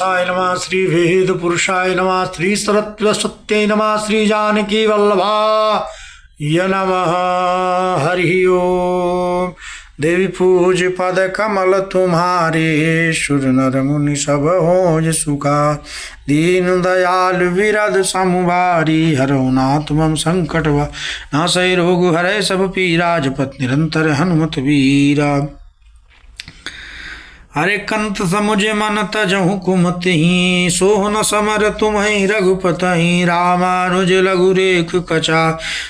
वेंकटेशाय नमः, श्री वेद पुरुषाय नमः, श्री सरस्वत्यै नमः, श्री जानकी वल्लभाय नमः। हरि ओम। देवी पूज पद कमल तुम्हारे, सुर नर मुनि सब होज सुखा। दीन दयाल विरद समुवारी, हरौ नाथ मम संकट नासै रोग हरै सब पीरा। जपत निरंतर हनुमत वीरा। अरे कंत समुझ मन तजहु कुमति, सोह न समर तुम्हि रघुपति। रामानुज लघु रेख कचा,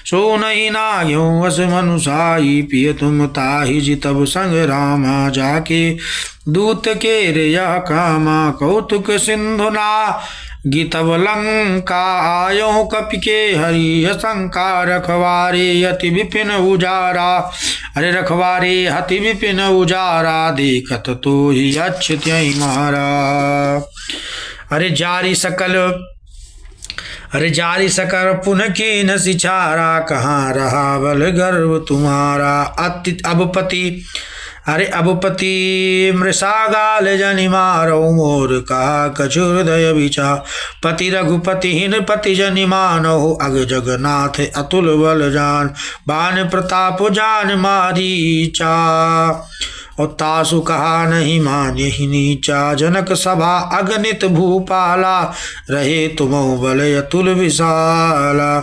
सो नहीं नाग्यो अस मनुसाई। पिय तुम ताहि जितब संग रामा, जाके दूत के रिया कामा। कौतुक सिंधुना गीतव लंका, आयो कपि के हरि शंका। रखवारे अति विपिन उजारा, अरे रखवारे अति विपिन उजारा। देखत तो ही अच्युत्य मारा। अरे जारी सकल पुन के न सिछारा। कहाँ रहा बल गर्व तुम्हारा। अति अबपति मृषागाल जनि मारो। मोर कहा कछु हृदय विचा, पति रघुपति हिन पति जनि मानो। अग जगन्नाथ अतुल बल जान, बान प्रताप जान मारीचा। और तासु कहा नहीं मान्य ही नीचा। जनक सभा अगणित भूपाला, रहे तुमहु बल अतुल विशाला।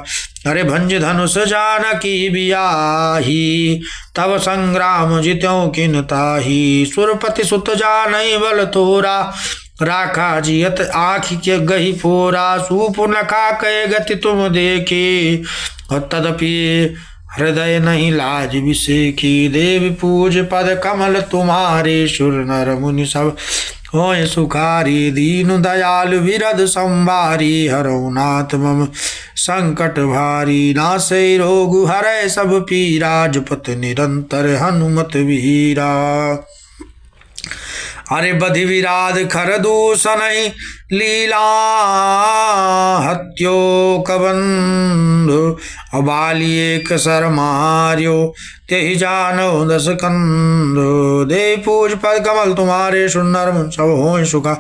अरे भंज धनुष जानकी बियाही, तब संग्राम जित्यों किन ताही। सुरपति सुत जानई बल तोरा, राखा जियत आँख के गही फोरा। सुपुनखा कह गति तुम देखे, और तदपि हृदय नहीं लाज विसेखी। देवी पूज पद कमल तुम्हारे, सुर नर मुनि सब होय सुखारी। दीन दयाल विरद संवारी, हरौ नाथ मम संकट भारी। नासै रोग हरै सब पीरा, जपत निरंतर हनुमत वीरा। अरे बधि विराध खर दूषण लीला, हत्यो कबंधु अबाली एक सर मार्यो। तेहि जानो दस कंधु, दे पूज पद कमल तुम्हारे। सुनर मुन सब होय सुखा।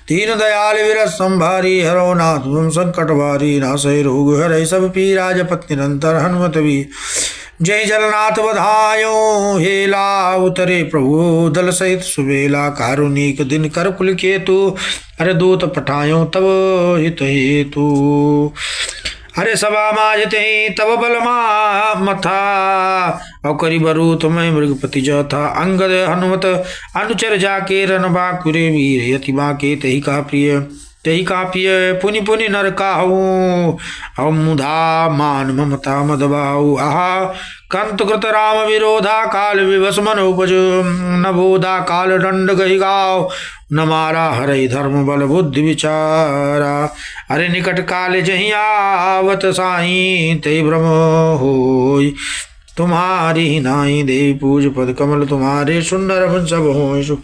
दीन दयाल विरस संभारी, हरो नाथ तुम संकट भारी। नासै रोग हरै सब पीरा, जपत निरंतर हनुमत वीर। जय जलनाथ बधायो, हेला उतरे प्रभु दल सहित सुबेला। कारुणिक दिन कर कुल केतु, अरे दूत पठायो तब हित हेतु। अरे सभा माजते तब बल मथा, और करी बरू तुम्हें मृगपति जथा। अंगद हनुमत अनुचर जाके, रन बाकुरे वीर यति बाके। तेहि का प्रिय पुनि पुनि नर काहू। मुधा मान ममता मदबाऊ। आहा कंत कृत राम विरोधा, काल विवश मन उपज। न बोधा काल दंड गहि गाव, न मारा हरै धर्म बल बुद्धि विचारा। अरे निकट काल जहि आवत साई, ते भ्रम होय तुम्हारी नाई। देवी पूज पद कमल तुम्हारे, सुंदर बन सब होय सुख।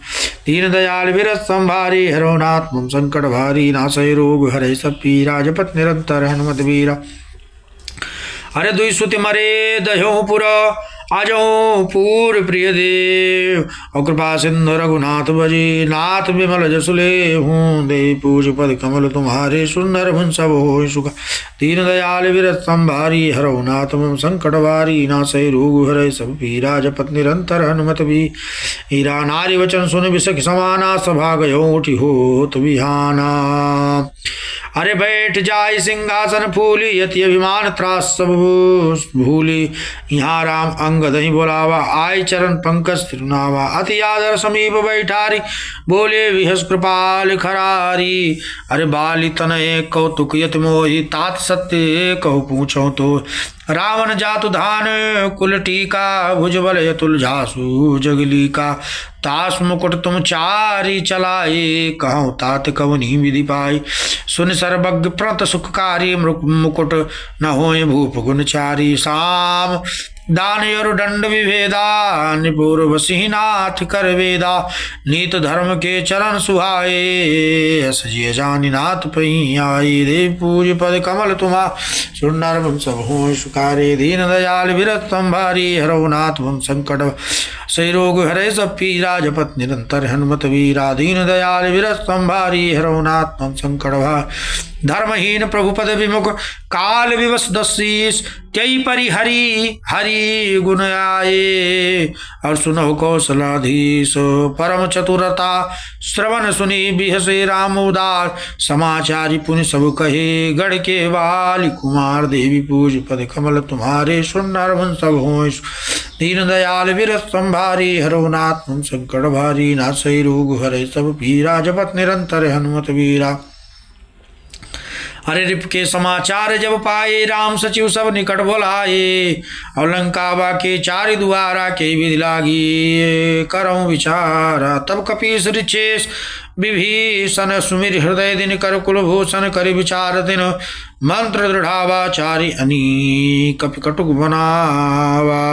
दीन दयाल विरस संभारी, हरो नाथ मम संकट भारी। नासै रोग हरै सब पीरा, जपत निरंतर हनुमत वीरा। अरे दुई सुति मरे दह्यो पुर, आजो पूर प्रिय देव। और कृपा सिंधु रघुनाथ बजी, नाथ विमल जसुले हूँ। दे पूज पद कमल तुम्हारे, सुंदर भुन सब होय सुखा। दीन दयाल विरस संभारी, हरौ नाथ मम संकट भारी। नासै रोग हरै सब पीरा, जपत निरंतर हनुमत वीरा। नारी वचन सुन बिसख समाना, सभा गयो उठि होत बिहाना। अरे बैठ जाय सिंहासन फूली, यति अभिमान त्रास सब भूली। यहाँ राम अंगद ही बोलावा, आय चरण पंकज तिरुनावा। अति आदर समीप बैठारी, बोले विहस कृपाल खरारी। अरे बाली तनय कौतुक यति मोहि, तात सत्य कहु पूछो तो। रावण जातु धान कुल टीका, भुजबल यतुल झासु जगली का। तास मुकुट तुम चारी चलाए, कहूँ तात कवनी विधि पाई। सुन सर्वज्ञ प्रणत सुखकारी, मुकुट न होए भूप गुणचारी। साम दान और दंड विभेदा, निपुर वसीनाथ कर वेदा। नीत धर्म के चरण सुहाए, सजिय जानी नाथ पही आई। देव पूज पद कमल तुम्हा, सुंदर सब हो सुखारे। दीन दयाल विरत संभारी, हरौ नाथ मम संकट सही रोग हरे सब पीरा जपत निरंतर हनुमत वीरा दीन दयाल विरस संभारी हरौनात्म संकट भार धर्महीन प्रभु पद विमुख काल विवश दशीष त्यई परिहरि हरि गुण आए और सुनो कौशलाधीश परम चतुरता श्रवण सुनी बिहसे राम उदार समाचारी पुण्य सब कहे गढ़ के वाली कुमार देवी पूज पद कमल तुम्हारे सुनर वंश हो दीन दयाल विरस संभारी हरौनात्म संकट भारी नासई रोग हरे सब पीरा जपत निरंतर हनुमत वीरा हरे रिप के समाचार जब पाए राम सचिव सब निकट बोलाए और लंका बाके चारि दुआरा के विधि लागी करऊं विचारा तब कपीस ऋचेश विभीषण सुमिर हृदय दिन कर कुलभूषण कर विचार दिन मंत्र दृढ़ावाचारी अनी कपि कटुक बनावा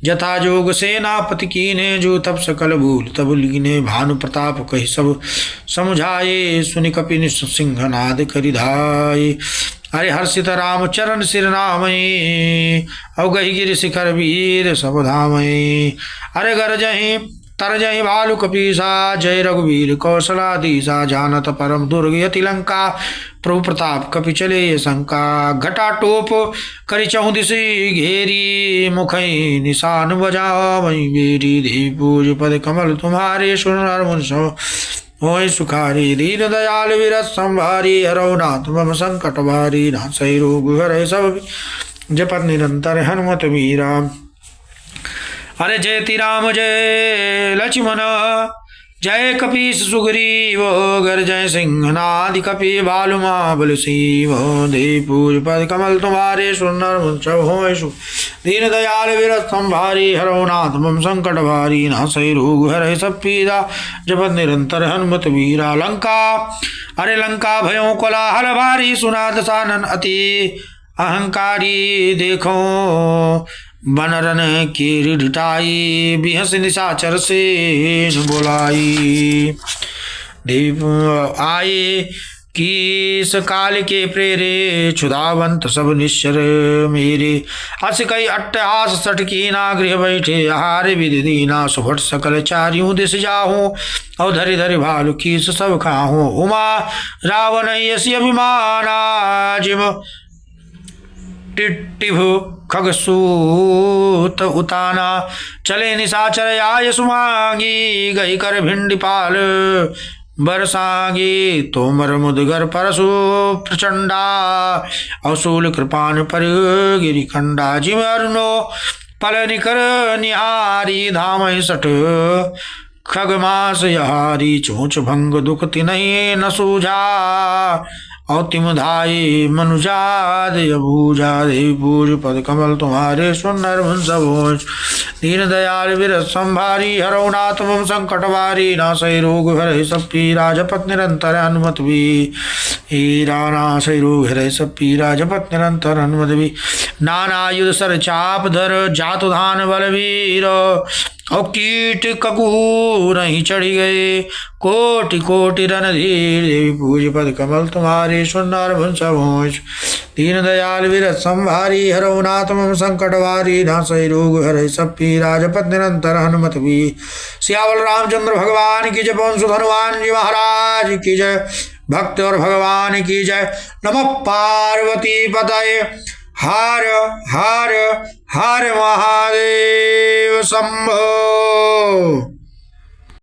जथा जोग सेनापति कीने जो तब सकल भूल तब लीने भानु प्रताप कही सब समझाए सुनि कपि सिंहनाद करिधाय अरे हर्षित राम चरण सिर नामय अवगहि गिरि शिखर वीर सब धामय अरे गरजहि तरजहि भालु कपीसा जय रघुवीर कौशलाधीसा जानत परम दुर्ग यति लंका प्रभु प्रताप कपि चले शंका घटा टोप करि चहु दिशि घेरी मुखई निशान बजावई बेरी देवी पूज पद कमल तुम्हारे सुनर मुंस होय सुखारी दीन दयाल विरस संभारी हरौनाथ मम संकट भारी नासई रोग हरै सब जपत निरंतर हनुमत वीरा अरे जयति राम जय लक्ष्मण जय कपीस सुग्रीव गर जय सिंहनादि कपि भालु महाबल शिव देवी पूज पद कमल तुम्हारे सुनर मुंस होय सु दीन दयाल विरस संभारी हरौनाथ मम संकट भारी नासई रोग हरै सब पीरा जपत निरंतर हनुमत वीरा लंका अरे लंका भयो कोलाहल भारी सुना दशानन अति अहंकारी देखो बनरन की रिढ़टाई बिहस निशाचर से बोलाई देवी आए किस काल के प्रेरे क्षुधावंत सब निश्चर मेरे अस कई अट्टहास सठ की ना गृह बैठे आहार विधि दीना सुभट सकल चारियों दिश जाहूं और धरि धरि भालु कीस सब खाहूं उमा रावण यसी अभिमाना जिम टिट्टिभ खगसूत उताना चले निशाचर आय सुमांगी गई कर भिंडिपाल बरसांगी तोमर मुदगर परसु प्रचंडा असूल कृपान पर गिरिखंडा जिम अरुणो पल निकर निहारी धाम सठ खगमास यहारी चोच भंग दुख तिनहि न सूझा औतिम धाई मनुजाद अभूजा देवी पूज पद कमल तुम्हारे सुनर वंश भोज दीन दयाल विरस संभारी हरौनाथ मम संकट वारी नासई रोग हरै सब पीरा जपत निरंतर हनुमत भी हीरा नासई रोग हरै सब पीरा जपत निरंतर हनुमत भी नाना युध सर चाप धर जातु धान बलवीर और कीट ककू नहीं चढ़ी गए कोटि कोटि रणधीर देवी पूज पद कमल तुम्हारे सुनर वंश भोज दीन दयाल विरस संभारी हरौनाथ मम संकट वारी नासई रोग हरै सब पीरा जपत निरंतर हनुमत भी सियावल रामचंद्र भगवान की जय पवन सुत हनुमान जी महाराज की जय भक्त और भगवान की जय नमः पार्वती पतये हर हर हर महादेव शंभो।